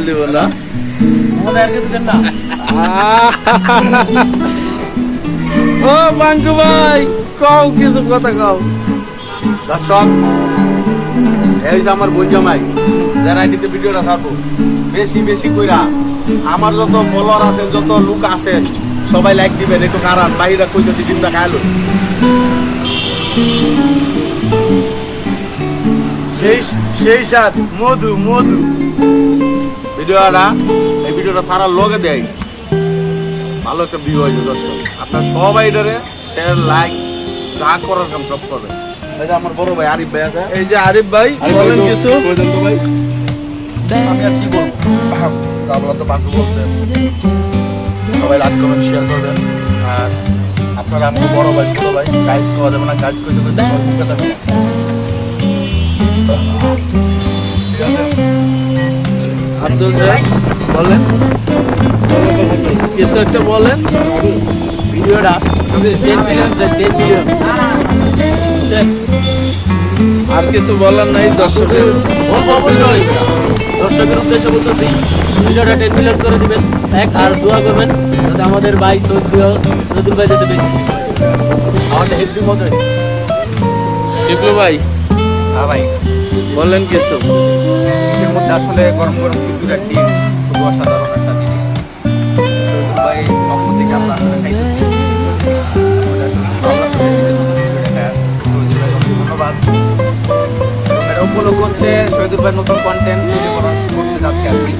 দিব না ও বাঙ্কু ভাই কও কিছু কথা কও। দর্শক এই যে আমার বোন জামাই যারা আইডিতে ভিডিওটা ছাড়বো বেশি বেশি কইরা আমার যত ফলোয়ার আছেন যত লোক আছেন সবাই লাইক দিবেন একটু কারণ বাইরে কই যদি ডিমটা খাইলো সেই সেই সাথ মধু মধু ভিডিওটা এই ভিডিওটা ছাড়ার লগে দেয় ভালো একটা ভিউ হয়েছে দর্শক আপনার সবাই এটারে শেয়ার লাইক যা করার কাম সব করবেন। এই যে আমার বড় ভাই আরিফ ভাই আছে এই যে আরিফ ভাই বলেন কিছু। ভাই আমি আর কি বলবো আপনারা তো বাকি বলছেন সবাই লাইক করবেন শেয়ার করবেন আর আপনারা আমার বড় ভাই ছোট ভাই গাইজ খাওয়া যাবে না গাইজ করতে করতে সব মুখে থাকবে না আব্দুল ভাই বলেন কিছু একটা বলেন। ভিডিওটা 10 মিলিয়ন 10 মিলিয়ন আর কিছু বলার নাই দর্শকের অবশ্যই দর্শকের উদ্দেশ্যে বলতেছি ভিডিওটা 10 মিলিয়ন করে দিবেন আর দোয়া করবেন যাতে আমাদের ভাই সৈয়দুল ভাই যাতে বেশি আমাদের হেল্পি মতো শিবলু ভাই হ্যাঁ ভাই বলেন কিছু। এর মধ্যে আসলে গরম গরম কিছুটা ডিম খুব অসাধারণ একটা জিনিস ভাই পক্ষ থেকে আমরা আসলে খাইতেছি ধন্যবাদ এটা উপলক্ষ হচ্ছে শহীদুল ভাই নতুন কন্টেন্ট তৈরি করতে যাচ্ছে আর কি